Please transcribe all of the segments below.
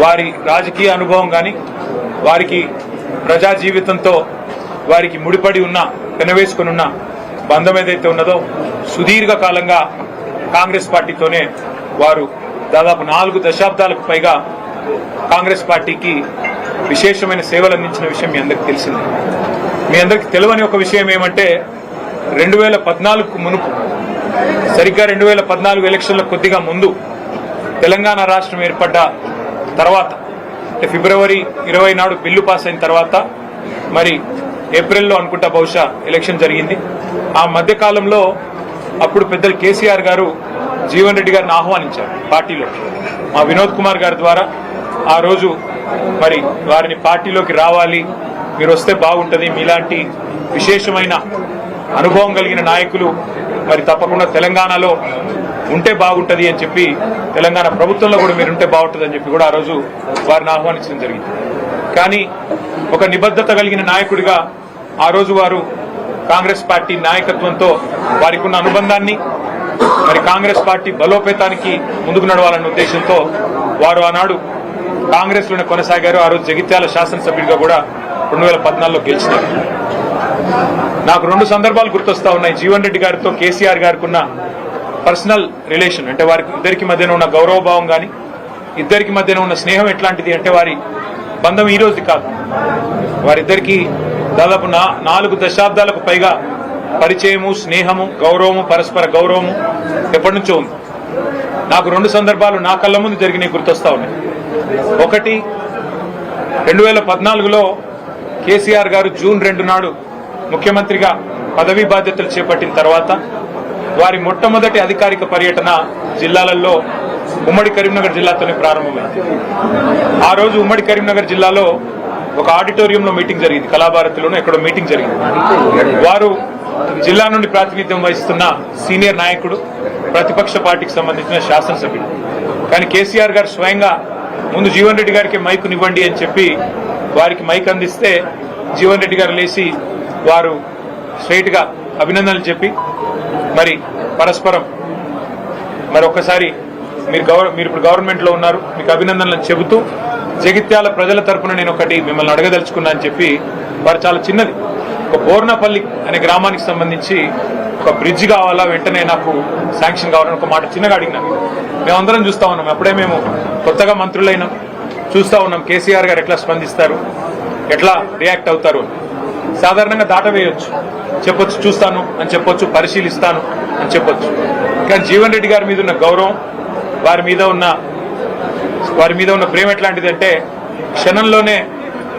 వారి రాజకీయ అనుభవం కానీ వారికి ప్రజా జీవితంతో వారికి ముడిపడి ఉన్న పెనవేసుకుని ఉన్న బంధం ఏదైతే ఉన్నదో సుదీర్ఘకాలంగా కాంగ్రెస్ పార్టీతోనే వారు దాదాపు 4 దశాబ్దాలకు పైగా కాంగ్రెస్ పార్టీకి విశేషమైన సేవలు అందించిన విషయం మీ అందరికీ తెలిసింది. మీ అందరికీ తెలియని ఒక విషయం ఏమంటే 2014కు మునుపు సరిగ్గా 2014 ఎలక్షన్ల కొద్దిగా ముందు తెలంగాణ రాష్ట్రం ఏర్పడ్డ తర్వాత అంటే ఫిబ్రవరి 20 నాడు బిల్లు పాస్ అయిన తర్వాత మరి ఏప్రిల్లో అనుకుంటా బహుశా ఎలక్షన్ జరిగింది. ఆ మధ్య కాలంలో అప్పుడు పెద్దలు కేసీఆర్ గారు జీవన్ రెడ్డి గారిని ఆహ్వానించారు పార్టీలో. మా వినోద్ కుమార్ గారి ద్వారా ఆ రోజు మరి వారిని పార్టీలోకి రావాలి, మీరు వస్తే బాగుంటుంది, మీలాంటి విశేషమైన అనుభవం కలిగిన నాయకులు మరి తప్పకుండా తెలంగాణలో ఉంటే బాగుంటుంది అని చెప్పి, తెలంగాణ ప్రభుత్వంలో కూడా మీరు ఉంటే బాగుంటుంది అని చెప్పి కూడా ఆ రోజు వారిని ఆహ్వానించడం జరిగింది. కానీ ఒక నిబద్ధత కలిగిన నాయకుడిగా ఆ రోజు వారు కాంగ్రెస్ పార్టీ నాయకత్వంతో వారికి ఉన్న అనుబంధాన్ని మరి కాంగ్రెస్ పార్టీ బలోపేతానికి ముందుకు నడవాలన్న ఉద్దేశంతో వారు ఆనాడు కాంగ్రెస్ లోనే కొనసాగారు. ఆ రోజు జగిత్యాల శాసనసభ్యుడిగా కూడా 2014లో గెలిచినారు. నాకు 2 సందర్భాలు గుర్తొస్తా ఉన్నాయి. జీవన్ రెడ్డి గారితో కేసీఆర్ గారికి ఉన్న పర్సనల్ రిలేషన్ అంటే వారికి ఇద్దరికి మధ్యన ఉన్న గౌరవభావం కానీ ఇద్దరికి మధ్యన ఉన్న స్నేహం ఎట్లాంటిది అంటే వారి బంధం ఈ రోజు కాదు, వారిద్దరికి దాదాపు 4 దశాబ్దాలకు పైగా పరిచయము, స్నేహము, గౌరవము, పరస్పర గౌరవము ఎప్పటి నుంచో ఉంది. నాకు 2 సందర్భాలు నా కళ్ళ ముందు జరిగినవి గుర్తొస్తా ఉన్నాయి. ఒకటి 2014లో కేసీఆర్ గారు జూన్ 2 నాడు ముఖ్యమంత్రిగా పదవీ బాధ్యతలు చేపట్టిన తర్వాత వారి మొట్టమొదటి అధికారిక పర్యటన జిల్లాలలో ఉమ్మడి కరీంనగర్ జిల్లాతోనే ప్రారంభమైంది. ఆ రోజు ఉమ్మడి కరీంనగర్ జిల్లాలో ఒక ఆడిటోరియంలో మీటింగ్ జరిగింది, కళాభారతిలోనూ ఎక్కడో మీటింగ్ జరిగింది. వారు జిల్లా నుండి ప్రాతినిధ్యం వహిస్తున్న సీనియర్ నాయకుడు, ప్రతిపక్ష పార్టీకి సంబంధించిన శాసనసభ్యుడు. కానీ కేసీఆర్ గారు స్వయంగా ముందు జీవన్ రెడ్డి గారికి మైకునివ్వండి అని చెప్పి వారికి మైక్ అందిస్తే జీవన్ రెడ్డి గారు లేచి వారు స్ట్రైట్ గా అభినందనలు చెప్పి మరి పరస్పరం మరి ఒక్కసారి మీరు ఇప్పుడు గవర్నమెంట్ లో ఉన్నారు, మీకు అభినందనలు చెబుతూ జగిత్యాల ప్రజల తరపున నేను ఒకటి మిమ్మల్ని అడగదలుచుకున్నా అని చెప్పి వారు చాలా చిన్నది ఒక బోర్నపల్లి అనే గ్రామానికి సంబంధించి ఒక బ్రిడ్జ్ కావాలా, వెంటనే నాకు శాంక్షన్ కావాలని ఒక మాట చిన్నగా అడిగినా. మేమందరం చూస్తా ఉన్నాం, అప్పుడే మేము కొత్తగా మంత్రులైనాం, చూస్తా ఉన్నాం కేసీఆర్ గారు ఎట్లా స్పందిస్తారు, ఎట్లా రియాక్ట్ అవుతారు. సాధారణంగా దాటవేయొచ్చు, చెప్పొచ్చు చూస్తాను అని చెప్పొచ్చు, పరిశీలిస్తాను అని చెప్పొచ్చు. కానీ జీవన్ రెడ్డి గారి మీద ఉన్న గౌరవం, వారి మీద ఉన్న ప్రేమ ఎట్లాంటిదంటే క్షణంలోనే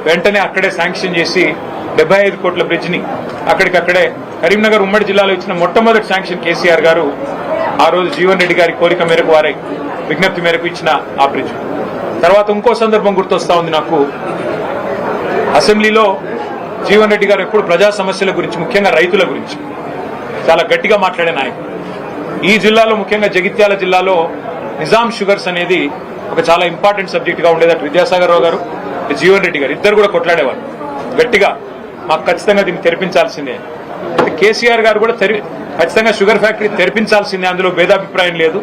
వెంటనే అక్కడే శాంక్షన్ చేసి 75 కోట్ల బ్రిడ్జ్ ని అక్కడికక్కడే కరీంనగర్ ఉమ్మడి జిల్లాలో ఇచ్చిన మొట్టమొదటి శాంక్షన్ కేసీఆర్ గారు ఆ రోజు జీవన్ రెడ్డి గారి కోరిక మేరకు, వారి విజ్ఞప్తి మేరకు ఇచ్చిన ఆ బ్రిడ్జ్. తర్వాత ఇంకో సందర్భం గుర్తొస్తా ఉంది నాకు. అసెంబ్లీలో జీవన్ రెడ్డి గారు ఎప్పుడు ప్రజా సమస్యల గురించి, ముఖ్యంగా రైతుల గురించి చాలా గట్టిగా మాట్లాడే నాయకుడు. ఈ జిల్లాలో ముఖ్యంగా జగిత్యాల జిల్లాలో నిజాం షుగర్స్ అనేది ఒక చాలా ఇంపార్టెంట్ సబ్జెక్ట్ గా ఉండేది. విద్యాసాగర్ రావు గారు, జీవన్ రెడ్డి గారు ఇద్దరు కూడా కొట్లాడేవారు గట్టిగా, మాకు ఖచ్చితంగా దీన్ని తెరిపించాల్సిందే. కేసీఆర్ గారు కూడా ఖచ్చితంగా షుగర్ ఫ్యాక్టరీ తెరిపించాల్సిందే, అందులో భేదాభిప్రాయం లేదు,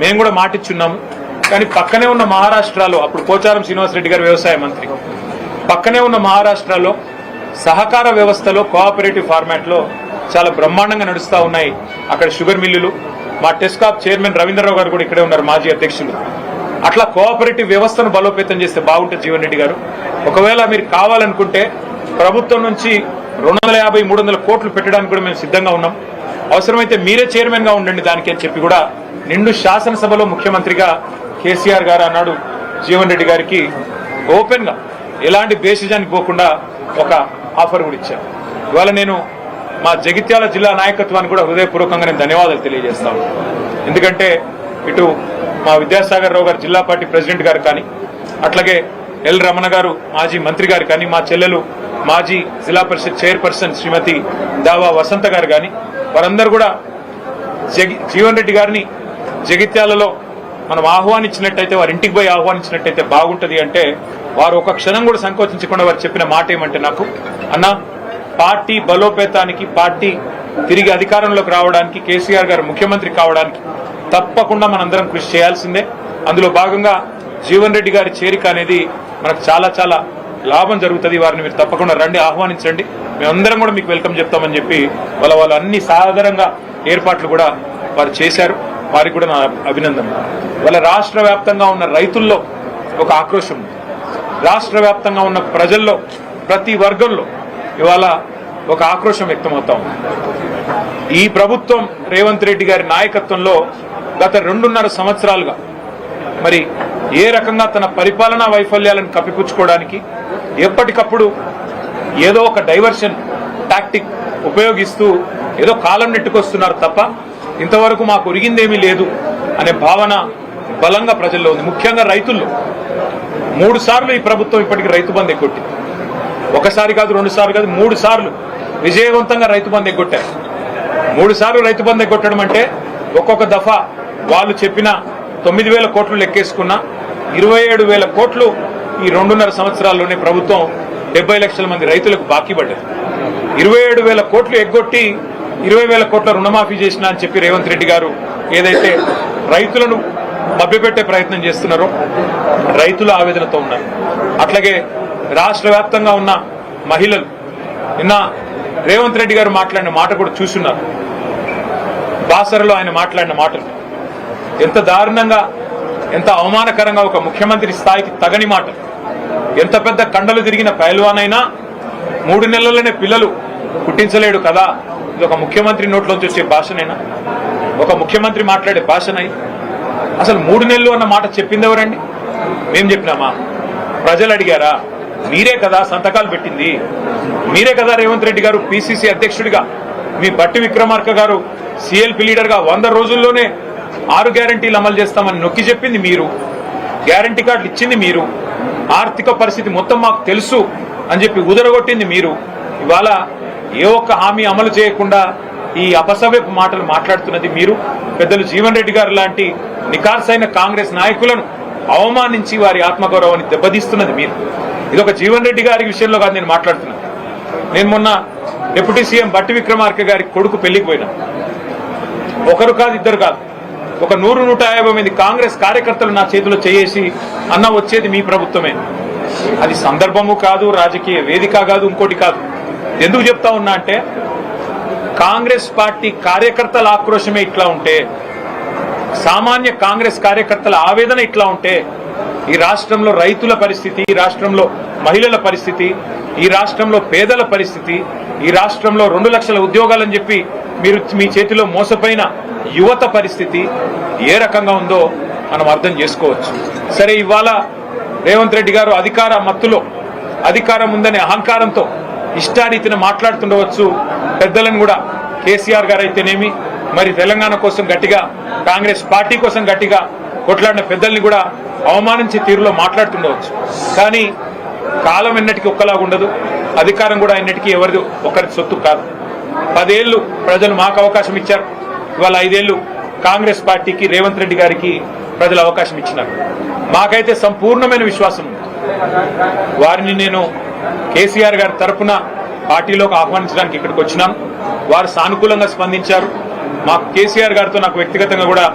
మేము కూడా మాటిచ్చున్నాము. కానీ పక్కనే ఉన్న మహారాష్ట్రలో, అప్పుడు పోచారం శ్రీనివాసరెడ్డి గారు వ్యవసాయ మంత్రి, పక్కనే ఉన్న మహారాష్ట్రలో సహకార వ్యవస్థలో కోఆపరేటివ్ ఫార్మాట్ లో చాలా బ్రహ్మాండంగా నడుస్తా ఉన్నాయి అక్కడ షుగర్ మిల్లులు. మా టెస్కాప్ చైర్మన్ రవీంద్రరావు గారు కూడా ఇక్కడే ఉన్నారు, మాజీ అధ్యక్షులు. అట్లా కోఆపరేటివ్ వ్యవస్థను బలోపేతం చేస్తే బాగుంటుంది జీవన్ రెడ్డి గారు. ఒకవేళ మీరు కావాలనుకుంటే ప్రభుత్వం నుంచి 250-300 కోట్లు పెట్టడానికి కూడా మేము సిద్ధంగా ఉన్నాం, అవసరమైతే మీరే చైర్మన్ గా ఉండండి దానికి అని చెప్పి కూడా నిండు శాసనసభలో ముఖ్యమంత్రిగా కేసీఆర్ గారు అన్నాడు జీవన్ రెడ్డి గారికి ఓపెన్ గా, ఎలాంటి బేసిజానికి పోకుండా ఒక ఆఫర్ కూడా ఇచ్చారు. ఇవాళ నేను మా జగిత్యాల జిల్లా నాయకత్వానికి కూడా హృదయపూర్వకంగా నేను ధన్యవాదాలు తెలియజేస్తాను. ఎందుకంటే ఇటు మా విద్యాసాగర్ రావు గారు జిల్లా పార్టీ ప్రెసిడెంట్ గారు కానీ, అట్లాగే ఎల్ రమణ గారు మాజీ మంత్రి గారు కానీ, మా చెల్లెలు మాజీ జిల్లా పరిషత్ చైర్పర్సన్ శ్రీమతి దావా వసంత గారు కానీ, వారందరూ కూడా జీవన్ రెడ్డి గారిని జగిత్యాలలో మనం ఆహ్వానించినట్టయితే, వారి ఇంటికి పోయి ఆహ్వానించినట్టయితే బాగుంటది అంటే వారు ఒక క్షణం కూడా సంకోచించకుండా వారు చెప్పిన మాట ఏమంటే, నాకు అన్న పార్టీ బలోపేతానికి, పార్టీ తిరిగి అధికారంలోకి రావడానికి, కేసీఆర్ గారు ముఖ్యమంత్రి కావడానికి తప్పకుండా మనందరం కృషి చేయాల్సిందే. అందులో భాగంగా జీవన్ రెడ్డి గారి చేరిక అనేది మనకు చాలా చాలా లాభం జరుగుతుంది. వారిని మీరు తప్పకుండా రండి, ఆహ్వానించండి, మేమందరం కూడా మీకు వెల్కమ్ చెప్తామని చెప్పి వాళ్ళు అన్ని సాధారణంగా ఏర్పాట్లు కూడా వారు చేశారు. వారికి కూడా నా అభినందనలు. వాళ్ళ రాష్ట్ర వ్యాప్తంగా ఉన్న రైతుల్లో ఒక ఆక్రోశం ఉంది. రాష్ట్ర వ్యాప్తంగా ఉన్న ప్రజల్లో ప్రతి వర్గంలో ఇవాళ ఒక ఆక్రోశం వ్యక్తమవుతా ఉంది. ఈ ప్రభుత్వం రేవంత్ రెడ్డి గారి నాయకత్వంలో గత 2.5 సంవత్సరాలుగా మరి ఏ రకంగా తన పరిపాలనా వైఫల్యాలను కప్పిపుచ్చుకోవడానికి ఎప్పటికప్పుడు ఏదో ఒక డైవర్షన్ టాక్టిక్ ఉపయోగిస్తూ ఏదో కాలం నెట్టుకొస్తున్నారు తప్ప ఇంతవరకు మాకు ఒరిగిందేమీ లేదు అనే భావన బలంగా ప్రజల్లో ఉంది. ముఖ్యంగా రైతుల్లో 3 సార్లు ఈ ప్రభుత్వం ఇప్పటికి రైతు బంధు ఎగ్గొట్టింది. ఒకసారి కాదు, 2 సార్లు కాదు, 3 సార్లు విజయవంతంగా రైతు బంధు ఎగ్గొట్టారు. 3 సార్లు రైతు బంధు ఎగ్గొట్టడం అంటే ఒక్కొక్క దఫా వాళ్ళు చెప్పిన 9,000 కోట్లు లెక్కేసుకున్న 27,000 కోట్లు ఈ 2.5 సంవత్సరాల్లోనే ప్రభుత్వం 70 లక్షల మంది రైతులకు బాకీ పడ్డది. 27,000 కోట్లు ఎగ్గొట్టి 20,000 కోట్ల రుణమాఫీ చేసిన అని చెప్పి రేవంత్ రెడ్డి గారు ఏదైతే రైతులను మభ్యపెట్టే ప్రయత్నం చేస్తున్నారో రైతులు ఆవేదనతో ఉన్నారు. అట్లాగే రాష్ట్ర వ్యాప్తంగా ఉన్న మహిళలు నిన్న రేవంత్ రెడ్డి గారు మాట్లాడిన మాట కూడా చూస్తున్నారు. బాసరలో ఆయన మాట్లాడిన మాటలు ఎంత దారుణంగా, ఎంత అవమానకరంగా, ఒక ముఖ్యమంత్రి స్థాయికి తగని మాట. ఎంత పెద్ద కండలు తిరిగిన పైల్వానైనా 3 నెలల్లోనే పిల్లలు పుట్టించలేడు కదా, ఇది ఒక ముఖ్యమంత్రి నోట్లోంచి వచ్చే భాషనైనా, ఒక ముఖ్యమంత్రి మాట్లాడే భాషనై అసలు 3 నెలలు అన్న మాట చెప్పింది ఎవరండి? మేం చెప్పినామా? ప్రజలు అడిగారా? మీరే కదా సంతకాలు పెట్టింది, మీరే కదా రేవంత్ రెడ్డి గారు పిసిసి అధ్యక్షుడిగా, మీ బట్టి విక్రమార్క గారు సిఎల్పి లీడర్గా 100 రోజుల్లోనే 6 గ్యారంటీలు అమలు చేస్తామని నొక్కి చెప్పింది మీరు, గ్యారంటీ కార్డులు ఇచ్చింది మీరు, ఆర్థిక పరిస్థితి మొత్తం మాకు తెలుసు అని చెప్పి ఉదరగొట్టింది మీరు. ఇవాళ ఏ ఒక్క హామీ అమలు చేయకుండా ఈ అపసవ్యపు మాటలు మాట్లాడుతున్నది మీరు. పెద్దలు జీవన్ రెడ్డి గారు లాంటి నికార్సైన కాంగ్రెస్ నాయకులను అవమానించి వారి ఆత్మగౌరవాన్ని దెబ్బతీస్తున్నది మీరు. ఇది ఒక జీవన్ రెడ్డి గారి విషయంలో కాదు నేను మాట్లాడుతున్నాను. నేను మొన్న డిప్యూటీ సీఎం బట్టి విక్రమార్క గారి కొడుకు పెళ్లికి పోయినా. ఒకరు కాదు, ఇద్దరు కాదు, ఒక 100-150 మంది కాంగ్రెస్ కార్యకర్తలు నా చేతిలో చేసి అన్న వచ్చేది మీ ప్రభుత్వమే. అది సందర్భము కాదు, రాజకీయ వేదిక కాదు, ఇంకోటి కాదు. ఎందుకు చెప్తా ఉన్నా అంటే కాంగ్రెస్ పార్టీ కార్యకర్తల ఆక్రోశమే ఇట్లా ఉంటే, సామాన్య కాంగ్రెస్ కార్యకర్తల ఆవేదన ఇట్లా ఉంటే, ఈ రాష్ట్రంలో రైతుల పరిస్థితి, ఈ రాష్ట్రంలో మహిళల పరిస్థితి, ఈ రాష్ట్రంలో పేదల పరిస్థితి, ఈ రాష్ట్రంలో 2 లక్షల ఉద్యోగాలని చెప్పి మీరు మీ చేతిలో మోసపోయిన యువత పరిస్థితి ఏ రకంగా ఉందో మనం అర్థం చేసుకోవచ్చు. సరే, ఇవాళ రేవంత్ రెడ్డి గారు అధికార మత్తులో, అధికారం ఉందనే అహంకారంతో ఇష్టారీతిన మాట్లాడుతుండవచ్చు. పెద్దలను కూడా కేసీఆర్ గారు అయితేనేమి, మరి తెలంగాణ కోసం గట్టిగా, కాంగ్రెస్ పార్టీ కోసం గట్టిగా కొట్లాడిన పెద్దల్ని కూడా అవమానించే తీరులో మాట్లాడుతుండవచ్చు. కానీ కాలం ఎన్నటికీ ఒక్కలాగా ఉండదు, అధికారం కూడా ఎన్నటికీ ఎవరిది ఒకరి సొత్తు కాదు. 10 ఏళ్లు ప్రజలు మాకు అవకాశం ఇచ్చారు. ఇవాళ 5 ఏళ్లు కాంగ్రెస్ పార్టీకి, రేవంత్ రెడ్డి గారికి ప్రజలు అవకాశం ఇచ్చినారు. మాకైతే సంపూర్ణమైన విశ్వాసం ఉంది. వారిని నేను కేసీఆర్ గారి తరఫున పార్టీలోకి ఆహ్వానించడానికి ఇక్కడికి వచ్చినాను. వారు సానుకూలంగా స్పందించారు. మాకు కేసీఆర్ గారితో నాకు వ్యక్తిగతంగా కూడా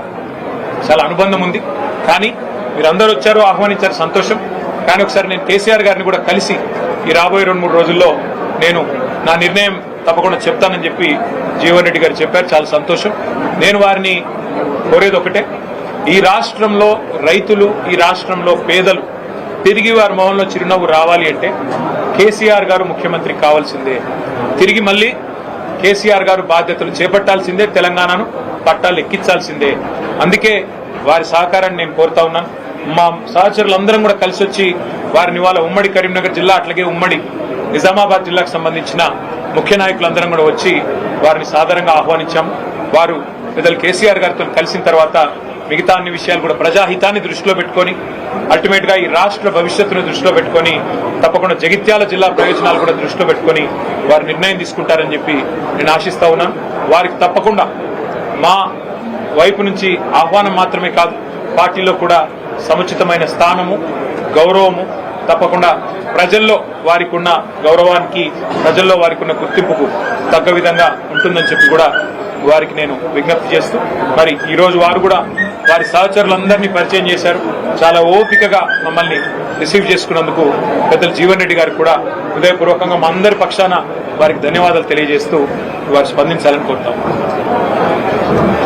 చాలా అనుబంధం ఉంది. కానీ మీరందరూ వచ్చారు, ఆహ్వానించారు, సంతోషం. కానీ ఒకసారి నేను కేసీఆర్ గారిని కూడా కలిసి ఈ రాబోయే 2-3 రోజుల్లో నేను నా నిర్ణయం తప్పకుండా చెప్తానని చెప్పి జీవన్ రెడ్డి గారు చెప్పారు. చాలా సంతోషం. నేను వారిని కోరేది ఒకటే, ఈ రాష్ట్రంలో రైతులు, ఈ రాష్ట్రంలో పేదలు తిరిగి వారి మొహంలో చిరునవ్వు రావాలి అంటే కేసీఆర్ గారు ముఖ్యమంత్రి కావాల్సిందే. తిరిగి మళ్ళీ కేసీఆర్ గారు బాధ్యతలు చేపట్టాల్సిందే, తెలంగాణను పట్టాలు ఎక్కించాల్సిందే. అందుకే వారి సహకారాన్ని నేను కోరుతా ఉన్నాను. మా సహచరులందరం కూడా కలిసి వచ్చి వారిని ఇవాళ ఉమ్మడి కరీంనగర్ జిల్లా, అట్లాగే ఉమ్మడి నిజామాబాద్ జిల్లాకు సంబంధించిన ముఖ్య నాయకులందరం కూడా వచ్చి వారిని సాదరంగా ఆహ్వానించాం. వారు పెద్దలు కేసీఆర్ గారితో కలిసిన తర్వాత మిగతా అన్ని విషయాలు కూడా ప్రజాహితాన్ని దృష్టిలో పెట్టుకొని, అల్టిమేట్ గా ఈ రాష్ట్ర భవిష్యత్తును దృష్టిలో పెట్టుకొని, తప్పకుండా జగిత్యాల జిల్లా ప్రయోజనాలు కూడా దృష్టిలో పెట్టుకొని వారు నిర్ణయం తీసుకుంటారని చెప్పి నేను ఆశిస్తా ఉన్నాను. వారికి తప్పకుండా మా వైపు నుంచి ఆహ్వానం మాత్రమే కాదు, పార్టీలో కూడా సముచితమైన స్థానము, గౌరవము, తప్పకుండా ప్రజల్లో వారికి ఉన్న గౌరవానికి, ప్రజల్లో వారికి ఉన్న గుర్తింపుకు తగ్గ విధంగా ఉంటుందని చెప్పి కూడా వారికి నేను విజ్ఞప్తి చేస్తూ, మరి ఈరోజు వారు కూడా వారి సహచరులందరినీ పరిచయం చేశారు. చాలా ఓపికగా మమ్మల్ని రిసీవ్ చేసుకున్నందుకు పెద్దలు జీవన్ రెడ్డి గారికి కూడా హృదయపూర్వకంగా మా అందరి పక్షాన వారికి ధన్యవాదాలు తెలియజేస్తూ వారు స్పందించాలని కోరుతాం.